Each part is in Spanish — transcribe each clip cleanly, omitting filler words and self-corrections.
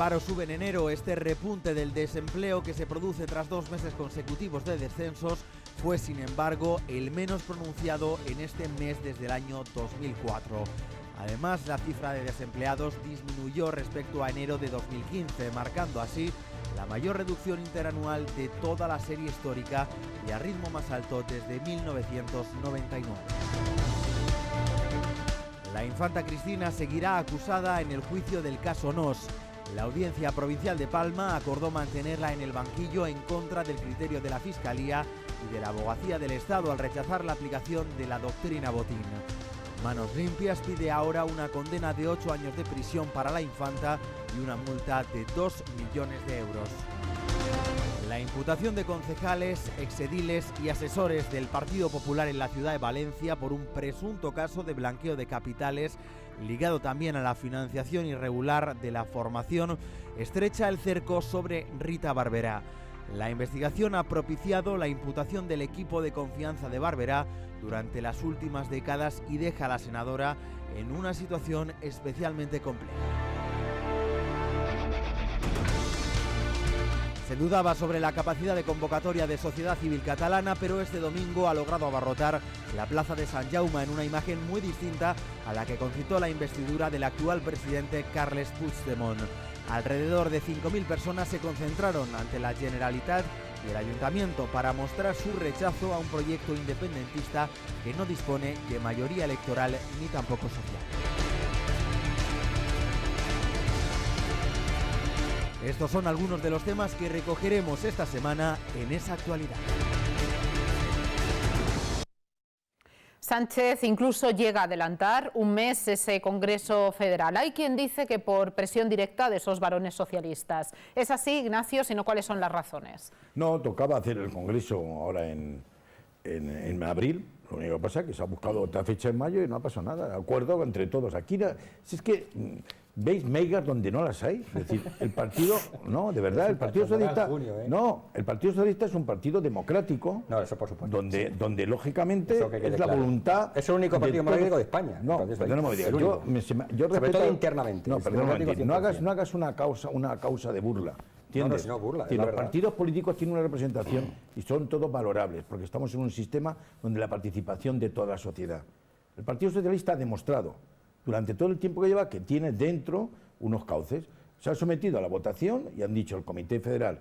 paro sube en enero. Este repunte del desempleo que se produce tras 2 meses consecutivos de descensos fue, sin embargo, el menos pronunciado en este mes desde el año 2004. Además, la cifra de desempleados disminuyó respecto a enero de 2015, marcando así la mayor reducción interanual de toda la serie histórica y a ritmo más alto desde 1999. La infanta Cristina seguirá acusada en el juicio del caso Nos. La Audiencia Provincial de Palma acordó mantenerla en el banquillo en contra del criterio de la Fiscalía y de la Abogacía del Estado al rechazar la aplicación de la doctrina Botín. Manos Limpias pide ahora una condena de 8 años de prisión para la infanta y una multa de 2 millones de euros. La imputación de concejales, exediles y asesores del Partido Popular en la ciudad de Valencia por un presunto caso de blanqueo de capitales ligado también a la financiación irregular de la formación estrecha el cerco sobre Rita Barberá. La investigación ha propiciado la imputación del equipo de confianza de Barberá durante las últimas décadas y deja a la senadora en una situación especialmente compleja. Se dudaba sobre la capacidad de convocatoria de Sociedad Civil Catalana, pero este domingo ha logrado abarrotar la plaza de Sant Jaume en una imagen muy distinta a la que concitó la investidura del actual presidente Carles Puigdemont. Alrededor de 5.000 personas se concentraron ante la Generalitat y el Ayuntamiento para mostrar su rechazo a un proyecto independentista que no dispone de mayoría electoral ni tampoco social. Estos son algunos de los temas que recogeremos esta semana en Esa Actualidad. Sánchez incluso llega a adelantar un mes ese Congreso Federal. Hay quien dice que por presión directa de esos varones socialistas. ¿Es así, Ignacio? Si no, ¿cuáles son las razones? No, tocaba hacer el Congreso ahora en abril. Lo único que pasa es que se ha buscado otra fecha en mayo y no ha pasado nada. De acuerdo entre todos. Aquí, si es que veis megas donde no las hay. Es decir, el partido, no, de verdad, el Partido Socialista, no, el Partido Socialista es un partido democrático. No, eso por supuesto. Donde lógicamente es la voluntad. Es el único partido democrático de España. No, perdóname, yo respeto. Sobre todo internamente. No, perdóname, no hagas una causa de burla. ¿Entiendes? No, burla, los partidos políticos tienen una representación y son todos valorables, porque estamos en un sistema donde la participación de toda la sociedad. El Partido Socialista ha demostrado durante todo el tiempo que lleva que tiene dentro unos cauces. Se han sometido a la votación y han dicho, el Comité Federal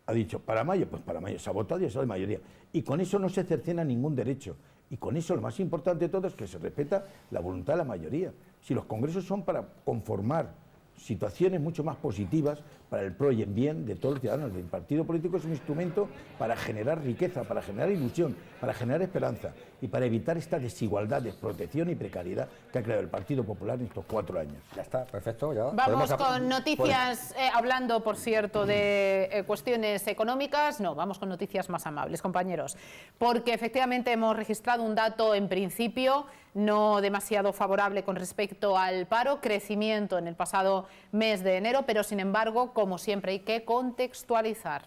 ha dicho, para mayo, pues para mayo se ha votado y eso es mayoría. Y con eso no se cercena ningún derecho. Y con eso lo más importante de todo es que se respeta la voluntad de la mayoría. Si los congresos son para conformar situaciones mucho más positivas para el pro y el bien de todos los ciudadanos. El partido político es un instrumento para generar riqueza, para generar ilusión, para generar esperanza y para evitar esta desigualdad, desprotección y precariedad que ha creado el Partido Popular en estos 4 años. Ya está, perfecto. Ya. Vamos con noticias, hablando, por cierto, de cuestiones económicas. No, vamos con noticias más amables, compañeros. Porque efectivamente hemos registrado un dato, en principio, no demasiado favorable con respecto al paro, crecimiento en el pasado mes de enero, pero sin embargo, como siempre, hay que contextualizar.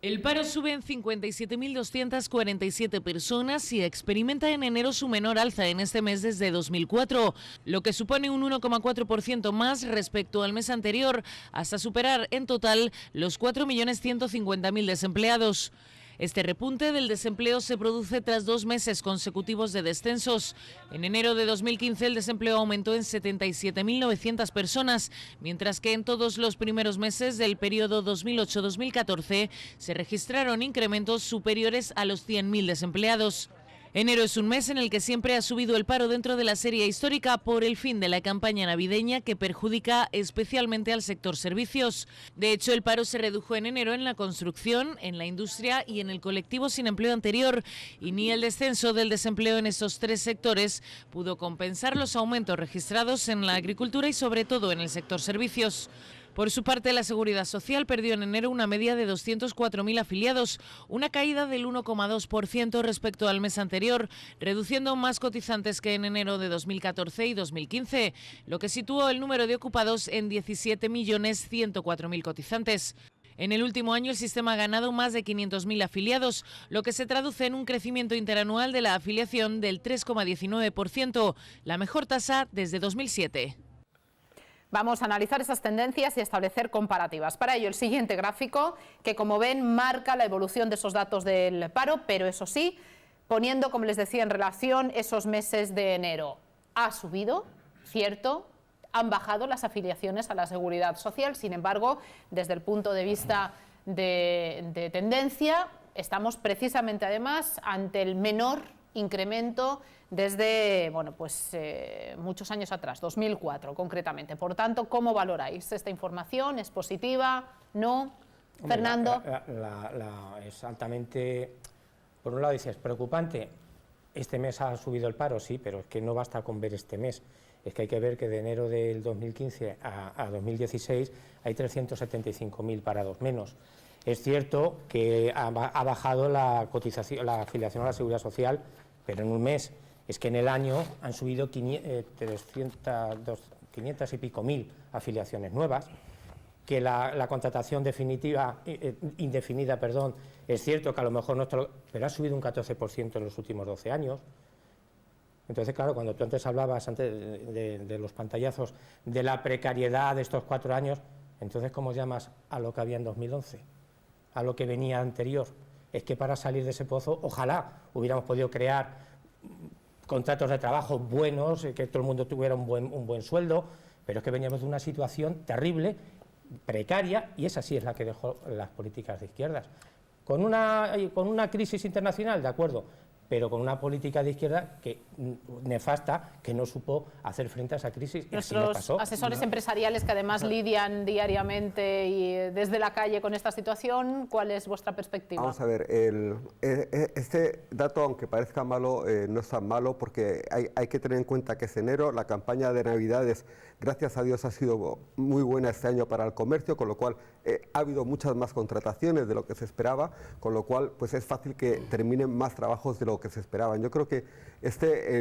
El paro sube en 57.247 personas y experimenta en enero su menor alza en este mes desde 2004, lo que supone un 1,4% más respecto al mes anterior, hasta superar en total los 4.150.000 desempleados. Este repunte del desempleo se produce tras 2 meses consecutivos de descensos. En enero de 2015 el desempleo aumentó en 77.900 personas, mientras que en todos los primeros meses del periodo 2008-2014 se registraron incrementos superiores a los 100.000 desempleados. Enero es un mes en el que siempre ha subido el paro dentro de la serie histórica por el fin de la campaña navideña que perjudica especialmente al sector servicios. De hecho, el paro se redujo en enero en la construcción, en la industria y en el colectivo sin empleo anterior, y ni el descenso del desempleo en esos 3 sectores pudo compensar los aumentos registrados en la agricultura y sobre todo en el sector servicios. Por su parte, la Seguridad Social perdió en enero una media de 204.000 afiliados, una caída del 1,2% respecto al mes anterior, reduciendo más cotizantes que en enero de 2014 y 2015, lo que situó el número de ocupados en 17.104.000 cotizantes. En el último año el sistema ha ganado más de 500.000 afiliados, lo que se traduce en un crecimiento interanual de la afiliación del 3,19%, la mejor tasa desde 2007. Vamos a analizar esas tendencias y establecer comparativas. Para ello, el siguiente gráfico, que como ven marca la evolución de esos datos del paro, pero eso sí, poniendo, como les decía, en relación esos meses de enero. Ha subido, cierto, han bajado las afiliaciones a la Seguridad Social, sin embargo, desde el punto de vista de tendencia, estamos precisamente además ante el menor incremento desde muchos años atrás, 2004 concretamente. Por tanto, ¿cómo valoráis esta información? ¿Es positiva? ¿No? Hombre, Fernando. Es altamente, por un lado dices, preocupante. Este mes ha subido el paro, sí, pero es que no basta con ver este mes. Es que hay que ver que de enero del 2015 a 2016 hay 375.000 parados menos. Es cierto que ha bajado la cotización, la afiliación a la Seguridad Social, pero en un mes. Es que en el año han subido 500 y pico mil afiliaciones nuevas, que la contratación indefinida, es cierto que a lo mejor pero ha subido un 14% en los últimos 12 años. Entonces, claro, cuando tú antes hablabas de los pantallazos, de la precariedad de estos 4 años, entonces, ¿cómo llamas a lo que había en 2011? A lo que venía anterior. Es que para salir de ese pozo, ojalá hubiéramos podido crear contratos de trabajo buenos, que todo el mundo tuviera un buen sueldo, pero es que veníamos de una situación terrible, precaria, y esa sí es la que dejó las políticas de izquierdas. Con una crisis internacional, de acuerdo, pero con una política de izquierda nefasta, que no supo hacer frente a esa crisis. Nuestros asesores empresariales que además lidian diariamente y desde la calle con esta situación, ¿cuál es vuestra perspectiva? Vamos a ver, este dato, aunque parezca malo, no es tan malo, porque hay que tener en cuenta que es enero, la campaña de Navidades, gracias a Dios, ha sido muy buena este año para el comercio, con lo cual ha habido muchas más contrataciones de lo que se esperaba, con lo cual pues es fácil que terminen más trabajos de lo que se esperaban. Yo creo que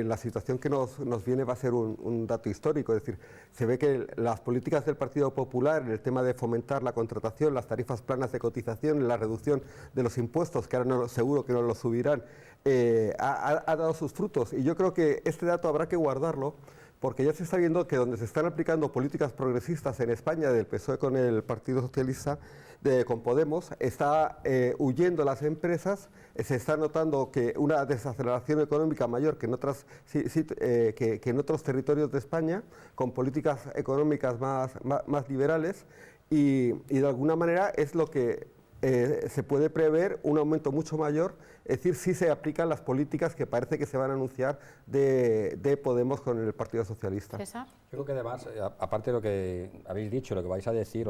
la situación que nos viene va a ser un dato histórico, es decir, se ve que las políticas del Partido Popular, en el tema de fomentar la contratación, las tarifas planas de cotización, la reducción de los impuestos, que ahora seguro que no los subirán, ha dado sus frutos, y yo creo que este dato habrá que guardarlo, porque ya se está viendo que donde se están aplicando políticas progresistas en España, del PSOE con el Partido Socialista, con Podemos, está huyendo las empresas, se está notando que una desaceleración económica mayor que en otros territorios de España, con políticas económicas más liberales, y de alguna manera es lo que se puede prever un aumento mucho mayor, es decir, si se aplican las políticas que parece que se van a anunciar de Podemos con el Partido Socialista. ¿César? Yo creo que además, aparte de lo que habéis dicho, lo que vais a decir,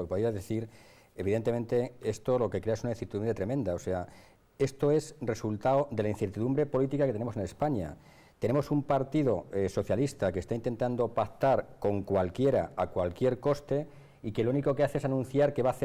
evidentemente esto lo que crea es una incertidumbre tremenda. O sea, esto es resultado de la incertidumbre política que tenemos en España. Tenemos un partido socialista que está intentando pactar con cualquiera a cualquier coste, y que lo único que hace es anunciar que va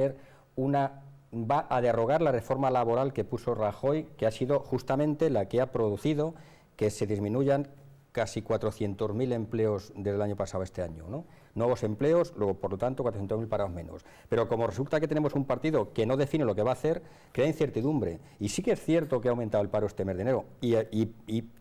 a derogar la reforma laboral que puso Rajoy, que ha sido justamente la que ha producido que se disminuyan casi 400.000 empleos desde el año pasado a este año, ¿no? Nuevos empleos, luego por lo tanto 400.000 parados menos. Pero como resulta que tenemos un partido que no define lo que va a hacer, crea incertidumbre. Y sí que es cierto que ha aumentado el paro este mes de enero. Y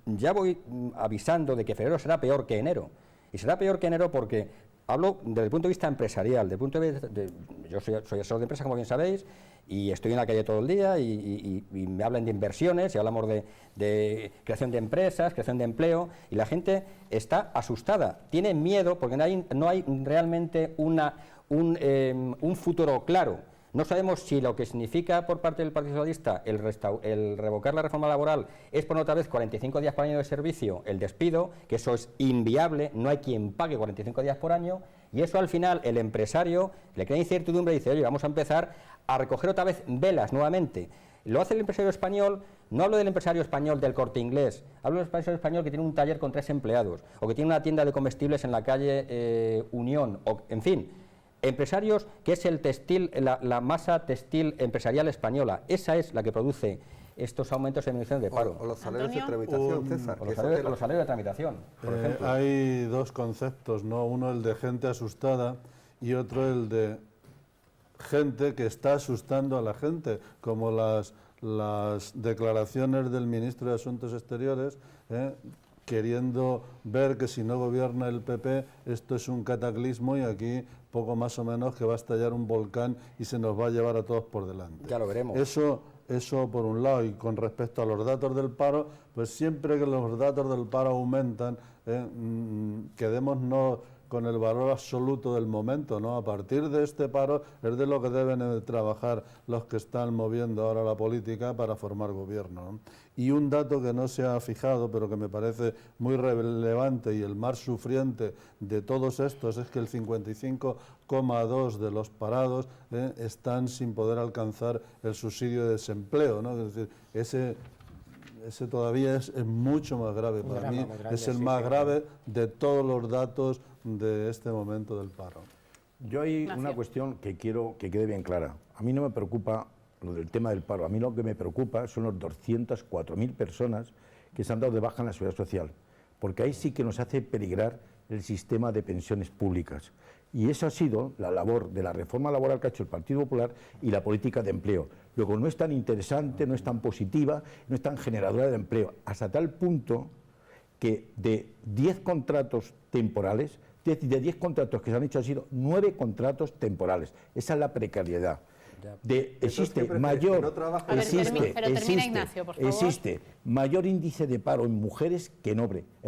ya voy avisando de que febrero será peor que enero. Y será peor que enero porque hablo desde el punto de vista empresarial, yo soy asesor de empresas, como bien sabéis, y estoy en la calle todo el día y me hablan de inversiones y hablamos de creación de empresas, creación de empleo, y la gente está asustada, tiene miedo porque no hay realmente un futuro claro. No sabemos si lo que significa por parte del Partido Socialista el revocar la reforma laboral es poner otra vez 45 días por año de servicio, el despido, que eso es inviable, no hay quien pague 45 días por año, y eso al final el empresario le crea incertidumbre y dice, oye, vamos a empezar a recoger otra vez velas nuevamente. Lo hace el empresario español, no hablo del empresario español del Corte Inglés, hablo del empresario español que tiene un taller con 3 empleados, o que tiene una tienda de comestibles en la calle Unión, o, en fin, empresarios que es el textil, la masa textil empresarial española. Esa es la que produce estos aumentos en disminución de paro. O los salarios de tramitación, César. O los salarios de tramitación, por ejemplo. Hay dos conceptos, ¿no? Uno el de gente asustada y otro el de gente que está asustando a la gente, como las declaraciones del ministro de Asuntos Exteriores, queriendo ver que si no gobierna el PP esto es un cataclismo y aquí poco más o menos que va a estallar un volcán y se nos va a llevar a todos por delante. Ya lo veremos. Eso por un lado, y con respecto a los datos del paro, pues siempre que los datos del paro aumentan, quedémonos con el valor absoluto del momento, ¿no? A partir de este paro es de lo que deben trabajar los que están moviendo ahora la política para formar gobierno, ¿no? Y un dato que no se ha fijado, pero que me parece muy relevante y el más sufriente de todos estos, es que el 55,2% de los parados están sin poder alcanzar el subsidio de desempleo, ¿no? Es decir, ese todavía es mucho más grave. Para mí es el más grave de todos los datos de este momento del paro. Yo hay una cuestión que quiero que quede bien clara. A mí no me preocupa lo del tema del paro. A mí lo que me preocupa son los 204.000 personas que se han dado de baja en la Seguridad Social, porque ahí sí que nos hace peligrar el sistema de pensiones públicas. Y eso ha sido la labor de la reforma laboral que ha hecho el Partido Popular y la política de empleo. Luego no es tan interesante, no es tan positiva, no es tan generadora de empleo, hasta tal punto que de 10 contratos temporales, de 10 contratos que se han hecho han sido 9 contratos temporales. Esa es la precariedad. Existe mayor mayor índice de paro en mujeres que en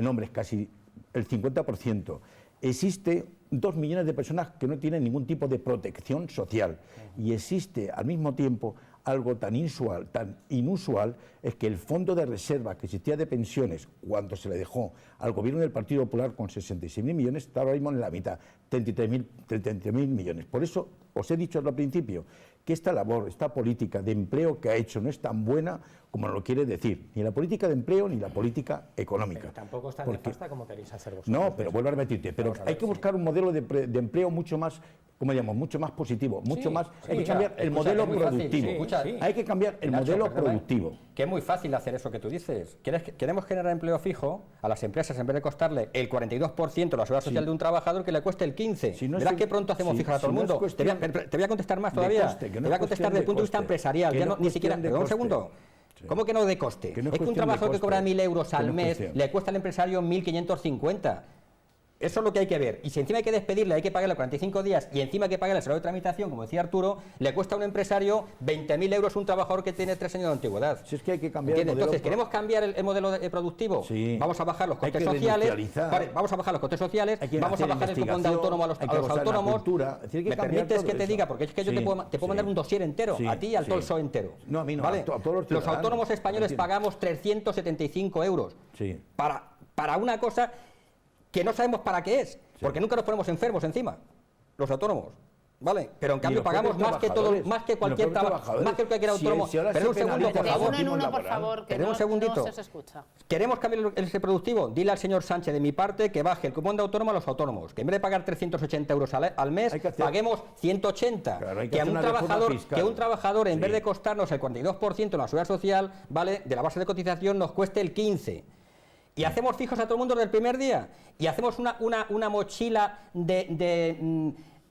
hombres, casi el 50%. Existe 2 millones de personas que no tienen ningún tipo de protección social y existe al mismo tiempo algo tan inusual, es que el fondo de reserva que existía de pensiones cuando se le dejó al gobierno del Partido Popular con 66.000 millones, está ahora mismo en la mitad, 33.000 millones. Por eso os he dicho al principio que esta labor, esta política de empleo que ha hecho no es tan buena como lo quiere decir, ni la política de empleo ni la política económica. Pero tampoco es tan nefasta como queréis hacer vosotros. No, pero vuelvo a repetirte, pero hay que buscar un modelo de empleo mucho más, como digamos, mucho más positivo, mucho más. Hay que cambiar el modelo productivo. Hay que cambiar el modelo productivo. Que es muy fácil hacer eso que tú dices. Queremos generar empleo fijo a las empresas en vez de costarle el 42% de la seguridad social de un trabajador, que le cueste el 15%. Verás que pronto hacemos fijar a todo el mundo. Te voy a contestar más todavía. Te voy a contestar desde el punto de vista empresarial. Ni siquiera. Un segundo. ¿Cómo que no de coste? Es que un trabajador que cobra 1.000 euros al mes le cuesta al empresario 1.550. Eso es lo que hay que ver. Y si encima hay que despedirle, hay que pagarle 45 días y encima hay que pagarle el salario de tramitación, como decía Arturo, le cuesta a un empresario 20.000 euros un trabajador que tiene 3 años de antigüedad. Si es que hay que cambiar el modelo. Entonces, ¿queremos cambiar el modelo productivo? Sí. Vamos a bajar los costes sociales. Vamos a bajar los costes sociales. Vamos a bajar el cupón de autónomo a los autónomos. ¿Me permites que te diga? Porque es que yo te puedo mandar un dossier entero, a ti y al Tolso entero. No, a mí no, ¿vale? a todos los autónomos españoles pagamos 375 euros para una cosa que no sabemos para qué es, porque nunca nos ponemos enfermos encima, los autónomos, ¿vale? Pero en cambio pagamos más que cualquier trabajador, más que cualquier autónomo. Pero un segundo, por favor. De uno en uno, por favor, que un segundito. no se escucha. ¿Queremos cambiar el productivo? Dile al señor Sánchez de mi parte que baje el cupón de autónomo a los autónomos, que en vez de pagar 380 euros al mes, paguemos 180. Claro, que un trabajador, en vez de costarnos el 42% en la seguridad social, ¿vale?, de la base de cotización, nos cueste el 15%. Y hacemos fijos a todo el mundo desde el primer día. Y hacemos una mochila de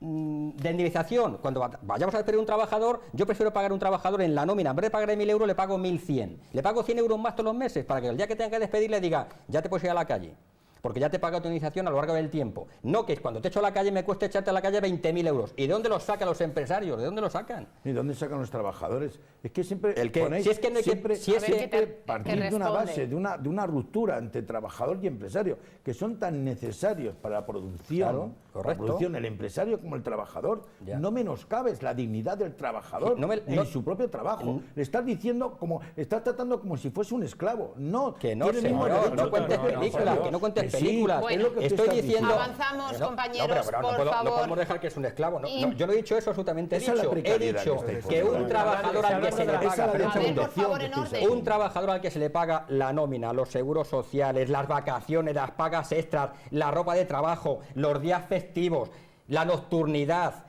indemnización. Cuando vayamos a despedir a un trabajador, yo prefiero pagar a un trabajador en la nómina. En vez de pagarle 1.000 euros, le pago 1.100. Le pago 100 euros más todos los meses para que el día que tenga que despedirle diga, ya te puedes ir a la calle. Porque ya te paga tu indemnización a lo largo del tiempo. No que cuando te echo a la calle me cueste echarte a la calle 20.000 euros. ¿Y de dónde los sacan los empresarios? ¿De dónde los sacan? ¿Y de dónde sacan los trabajadores? Es que siempre ponéis, si es que no hay siempre partir de una base, de una ruptura entre trabajador y empresario, que son tan necesarios para la producción. Claro, la producción, el empresario como el trabajador. No menoscabes la dignidad del trabajador en su propio trabajo. Le estás diciendo estás tratando como si fuese un esclavo. No, que no, señor, no cuentes películas, que no cuentes películas. Bueno, estoy diciendo. Avanzamos, compañeros, por favor. No podemos dejar que es un esclavo. Yo no he dicho eso absolutamente. He dicho que un trabajador al que se le paga, un trabajador al que se le paga la nómina, los seguros sociales, las vacaciones, las pagas extras, la ropa de trabajo, los días festivos, la nocturnidad,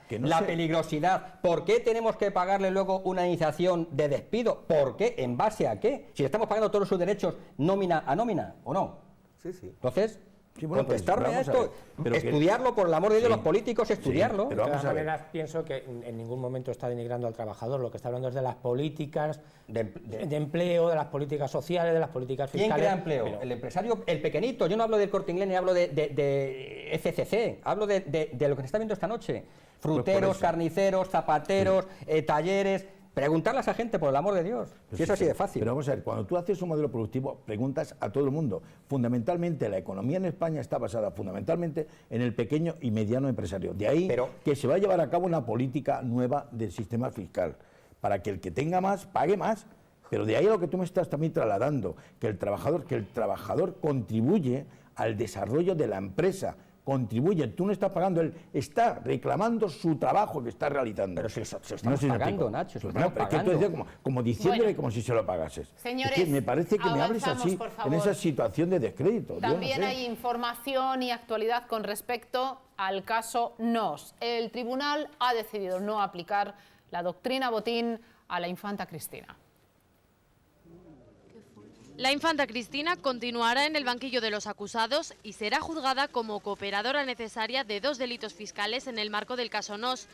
peligrosidad. ¿Por qué tenemos que pagarle luego una indemnización de despido? ¿Por qué? ¿En base a qué? Si le estamos pagando todos sus derechos nómina a nómina, ¿o no? Sí, sí. Entonces, Sí, bueno, contestarme pues, a esto, estudiarlo, por el amor de Dios, sí, los políticos, estudiarlo. sí, De pero todas vamos a ver. maneras, pienso que en ningún momento está denigrando al trabajador. Lo que está hablando es de las políticas de empleo, de las políticas sociales, de las políticas ¿Quién fiscales. crea empleo? Pero, El empresario, el pequeñito. Yo no hablo del Corte Inglés ni hablo de FCC, hablo de lo que se está viendo esta noche. Fruteros, carniceros, zapateros, talleres. Preguntarle a esa gente, por el amor de Dios. Si es así de fácil. Pero vamos a ver, cuando tú haces un modelo productivo, preguntas a todo el mundo. Fundamentalmente, la economía en España está basada fundamentalmente en el pequeño y mediano empresario. De ahí que se va a llevar a cabo una política nueva del sistema fiscal, para que el que tenga más, pague más. Pero de ahí a lo que tú me estás también trasladando, que el trabajador contribuye al desarrollo de la empresa, contribuye, tú no estás pagando, él está reclamando su trabajo que está realizando. Pero se lo estamos pagando, Nacho, se lo estamos pero es que tú pagando. decías como diciéndole como si se lo pagases. Señores, es que me parece que me hables avanzamos, así, por en favor. esa situación de descrédito. También yo no sé. hay información y actualidad con respecto al caso Nos. El tribunal ha decidido no aplicar la doctrina Botín a la infanta Cristina. La infanta Cristina continuará en el banquillo de los acusados y será juzgada como cooperadora necesaria de 2 delitos fiscales en el marco del caso Nos.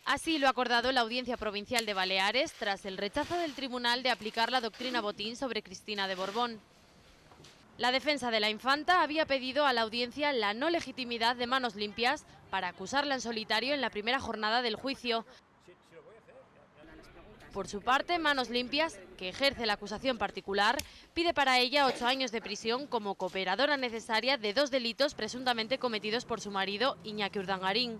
Así lo ha acordado la Audiencia Provincial de Baleares tras el rechazo del tribunal de aplicar la doctrina Botín sobre Cristina de Borbón. La defensa de la infanta había pedido a la audiencia la no legitimidad de Manos Limpias para acusarla en solitario en la primera jornada del juicio. Por su parte, Manos Limpias, que ejerce la acusación particular, pide para ella 8 años de prisión como cooperadora necesaria de 2 delitos presuntamente cometidos por su marido, Iñaki Urdangarín.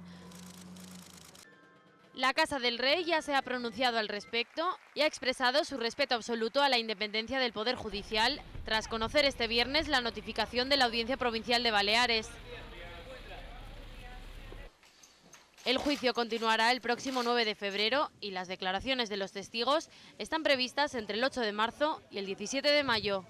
La Casa del Rey ya se ha pronunciado al respecto y ha expresado su respeto absoluto a la independencia del Poder Judicial tras conocer este viernes la notificación de la Audiencia Provincial de Baleares. El juicio continuará el próximo 9 de febrero y las declaraciones de los testigos están previstas entre el 8 de marzo y el 17 de mayo.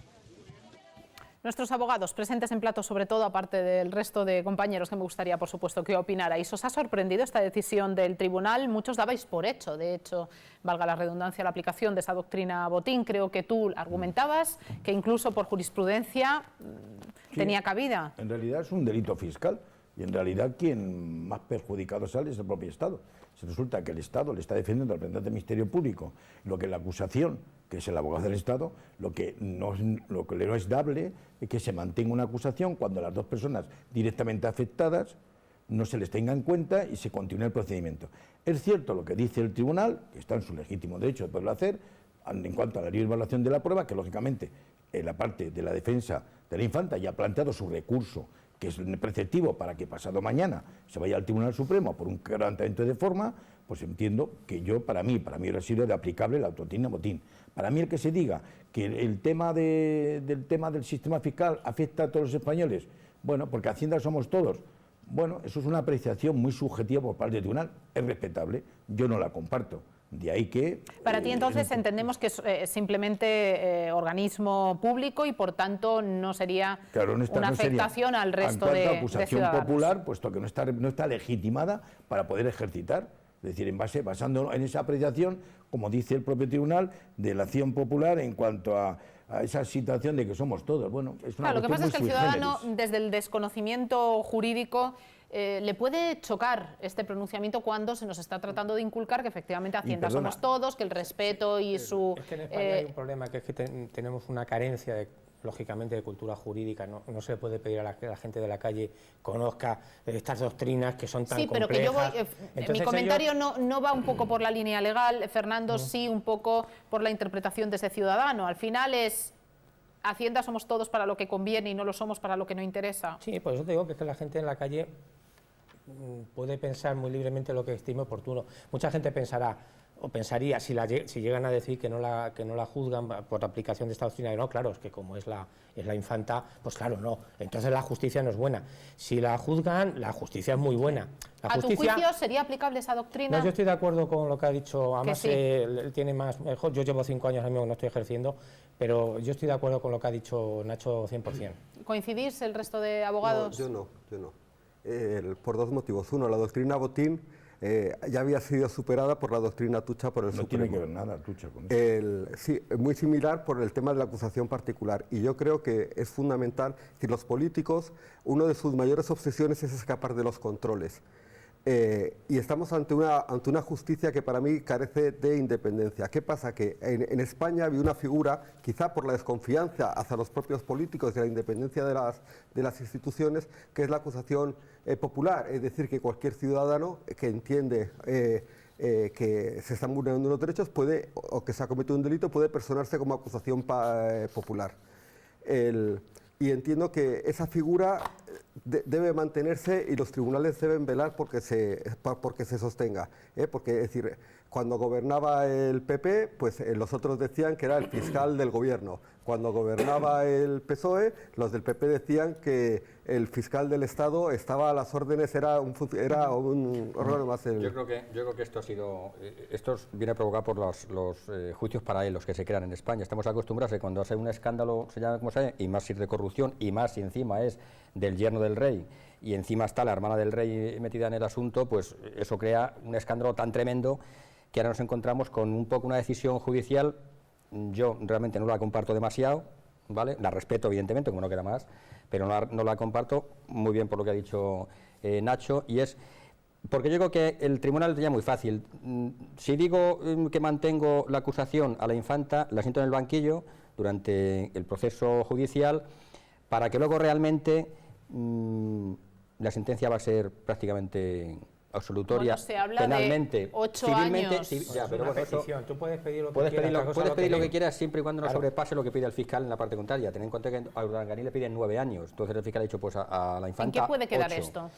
Nuestros abogados presentes en plato, sobre todo, aparte del resto de compañeros que me gustaría, por supuesto, que opinarais. ¿Os ha sorprendido esta decisión del tribunal? Muchos dabais por hecho, de hecho, valga la redundancia, la aplicación de esa doctrina Botín. Creo que tú argumentabas que incluso por jurisprudencia tenía cabida. En realidad es un delito fiscal. Y en realidad quien más perjudicado sale es el propio Estado. Se resulta que el Estado le está defendiendo al representante del Ministerio Público lo que la acusación, que es el abogado del Estado, lo que no es dable es que se mantenga una acusación cuando las 2 personas directamente afectadas no se les tenga en cuenta y se continúe el procedimiento. Es cierto lo que dice el tribunal, que está en su legítimo derecho de poderlo hacer, en cuanto a la libre evaluación de la prueba, que lógicamente la parte de la defensa de la infanta ya ha planteado su recurso, que es preceptivo para que pasado mañana se vaya al Tribunal Supremo por un quebrantamiento de forma, pues entiendo que para mí hubiera sido de aplicable la doctrina Botín. Para mí el que se diga que el tema del sistema fiscal afecta a todos los españoles, bueno, porque Hacienda somos todos, bueno, eso es una apreciación muy subjetiva por parte del tribunal, es respetable, yo no la comparto. De ahí que... Para ti, entonces, entendemos que es simplemente organismo público y, por tanto, no sería una afectación al resto de acusación ciudadanos. popular, puesto que no está legitimada para poder ejercitar. Es decir, basándonos en esa apreciación, como dice el propio tribunal, de la acción popular en cuanto a esa situación de que somos todos. Bueno, es una Lo que pasa es que el sui ciudadano, generis. desde el desconocimiento jurídico, le puede chocar este pronunciamiento cuando se nos está tratando de inculcar que efectivamente Hacienda somos todos, que el respeto y su... Es que en España hay un problema, que es que tenemos una carencia, lógicamente, de cultura jurídica. No se puede pedir a la gente de la calle conozca estas doctrinas que son tan complejas. Sí, pero que yo mi comentario no va un poco por la línea legal, Fernando, sí un poco por la interpretación de ese ciudadano. Al final es... Hacienda somos todos para lo que conviene y no lo somos para lo que no interesa. Sí, por eso te digo que es que la gente en la calle puede pensar muy libremente lo que estime oportuno. Mucha gente pensará o pensaría, si llegan a decir que no la juzgan por aplicación de esta doctrina, no, claro, es que como es la infanta, pues claro, no, entonces la justicia no es buena. Si la juzgan, la justicia es muy buena. ¿A tu juicio sería aplicable esa doctrina? No, yo estoy de acuerdo con lo que ha dicho, además sí. Él tiene más, mejor, yo llevo 5 años, amigo, no estoy ejerciendo, pero yo estoy de acuerdo con lo que ha dicho Nacho 100%. ¿Coincidís el resto de abogados? No, yo no. Por 2 motivos. Uno, la doctrina Botín ya había sido superada por la doctrina Atutxa por el Supremo. No tiene que ver nada Atutxa con eso. Sí, muy similar por el tema de la acusación particular. Y yo creo que es fundamental, que los políticos, una de sus mayores obsesiones es escapar de los controles. Y estamos ante una justicia que para mí carece de independencia. ¿Qué pasa? Que en España había una figura, quizá por la desconfianza hacia los propios políticos de la independencia de las instituciones, que es la acusación popular, es decir, que cualquier ciudadano que entiende que se están vulnerando unos derechos puede, o que se ha cometido un delito, puede personarse como acusación popular. Y entiendo que esa figura debe mantenerse y los tribunales deben velar porque se sostenga. Porque, es decir, cuando gobernaba el PP, pues los otros decían que era el fiscal del gobierno. Cuando gobernaba el PSOE, los del PP decían que el fiscal del Estado estaba a las órdenes, era un órgano más. Yo creo que esto viene provocado por los juicios paralelos que se crean en España. Estamos acostumbrados a que cuando hace un escándalo, se llama como sea, y más si es de corrupción, y más si encima es del yerno del rey, y encima está la hermana del rey metida en el asunto, pues eso crea un escándalo tan tremendo que ahora nos encontramos con un poco una decisión judicial. Yo realmente no la comparto demasiado, ¿vale? La respeto, evidentemente, como no queda más, pero no la comparto, muy bien por lo que ha dicho Nacho, y es porque yo creo que el tribunal lo tenía muy fácil. Si digo que mantengo la acusación a la infanta, la siento en el banquillo durante el proceso judicial, para que luego realmente la sentencia va a ser prácticamente absolutoria, se habla penalmente, de 8 civilmente, años. Ya, pero bueno, Tú puedes pedir lo que puedes quieras. pedir lo que quieras siempre y cuando no sobrepase lo que pide el fiscal en la parte contraria. Ten en cuenta que a Urdangarín le piden 9 años, entonces el fiscal ha dicho pues a la infanta ¿En qué puede quedar 8. esto?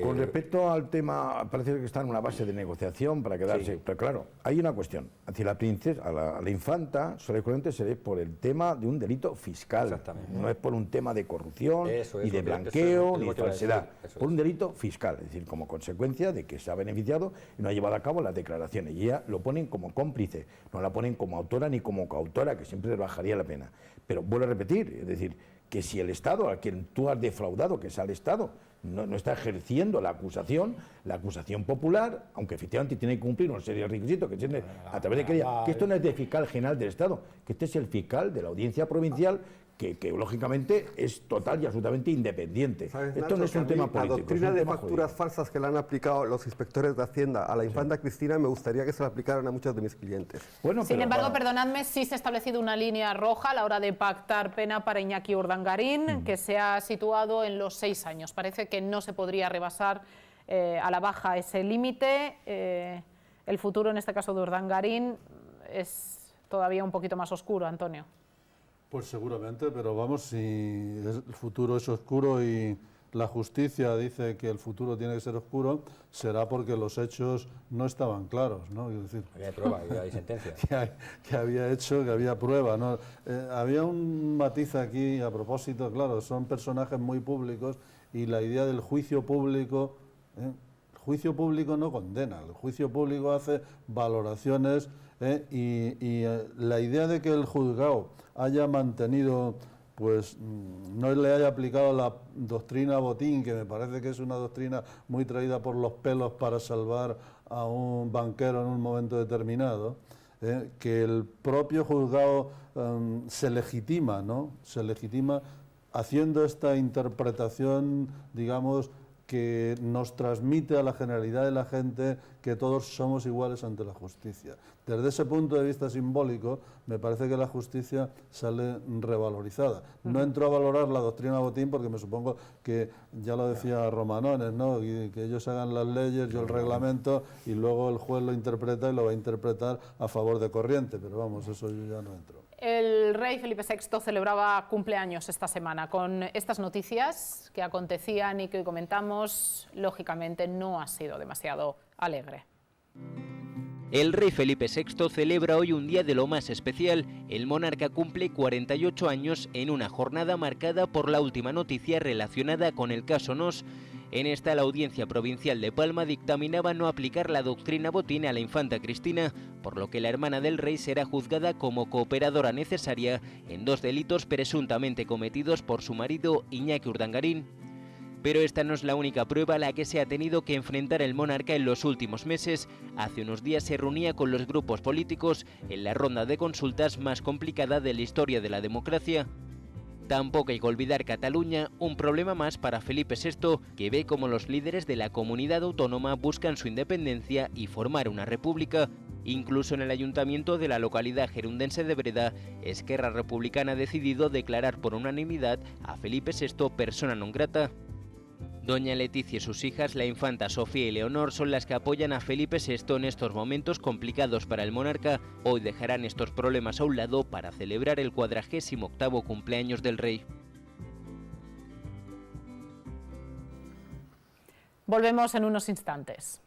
Con respecto al tema, parece que está en una base de negociación para quedarse, Sí. pero claro, hay una cuestión. Hacia la princesa, a la infanta, solamente se ve por el tema de un delito fiscal. Exactamente. No es por un tema de corrupción, Eso es ni de lo que- blanqueo, eso es ni lo de que iba a falsedad. decir, eso Por es. un delito fiscal, es decir, como consecuencia de que se ha beneficiado y no ha llevado a cabo las declaraciones. Y ella lo ponen como cómplice, no la ponen como autora ni como coautora, que siempre les bajaría la pena. Pero vuelvo a repetir, es decir, que si el Estado, a quien tú has defraudado, que es al Estado, no está ejerciendo la acusación popular, aunque efectivamente tiene que cumplir una serie de requisitos que tiene a través de que esto no es del fiscal general del Estado, que este es el fiscal de la audiencia provincial, que lógicamente es total y absolutamente independiente. ¿Sabes, Esto Nacho, no es un que a mí tema la político, doctrina es un de tema facturas jurídico. falsas que le han aplicado los inspectores de Hacienda a la infanta Cristina, me gustaría que se la aplicaran a muchos de mis clientes. Bueno, Sin pero, embargo, bueno, perdonadme, sí se ha establecido una línea roja a la hora de pactar pena para Iñaki Urdangarín, que se ha situado en los 6 años. Parece que no se podría rebasar a la baja ese límite. El futuro, en este caso de Urdangarín, es todavía un poquito más oscuro, Antonio. Pues seguramente, pero vamos, si el futuro es oscuro y la justicia dice que el futuro tiene que ser oscuro, será porque los hechos no estaban claros, ¿no? Es decir, Había prueba, hay sentencia. que había hecho, que había prueba, ¿no? Había un matiz aquí a propósito, claro, son personajes muy públicos y la idea del juicio público, el juicio público no condena, el juicio público hace valoraciones y la idea de que el juzgado haya mantenido, pues no le haya aplicado la doctrina Botín, que me parece que es una doctrina muy traída por los pelos para salvar a un banquero en un momento determinado, que el propio juzgado se legitima, ¿no? Se legitima haciendo esta interpretación, digamos, que nos transmite a la generalidad de la gente que todos somos iguales ante la justicia. Desde ese punto de vista simbólico, me parece que la justicia sale revalorizada. No entro a valorar la doctrina Botín porque me supongo que, ya lo decía Romanones, ¿no? Y que ellos hagan las leyes, yo el reglamento, y luego el juez lo interpreta y lo va a interpretar a favor de corriente, pero vamos, eso yo ya no entro. El rey Felipe VI celebraba cumpleaños esta semana. Con estas noticias que acontecían y que hoy comentamos, lógicamente no ha sido demasiado alegre. El rey Felipe VI celebra hoy un día de lo más especial. El monarca cumple 48 años en una jornada marcada por la última noticia relacionada con el caso Nos. En esta, la Audiencia Provincial de Palma dictaminaba no aplicar la doctrina Botín a la infanta Cristina, por lo que la hermana del rey será juzgada como cooperadora necesaria en 2 delitos presuntamente cometidos por su marido Iñaki Urdangarín. Pero esta no es la única prueba a la que se ha tenido que enfrentar el monarca en los últimos meses. Hace unos días se reunía con los grupos políticos en la ronda de consultas más complicada de la historia de la democracia. Tampoco hay que olvidar Cataluña, un problema más para Felipe VI, que ve como los líderes de la comunidad autónoma buscan su independencia y formar una república. Incluso en el ayuntamiento de la localidad gerundense de Breda, Esquerra Republicana ha decidido declarar por unanimidad a Felipe VI persona non grata. Doña Leticia y sus hijas, la infanta Sofía y Leonor, son las que apoyan a Felipe VI en estos momentos complicados para el monarca. Hoy dejarán estos problemas a un lado para celebrar el 48º cumpleaños del rey. Volvemos en unos instantes.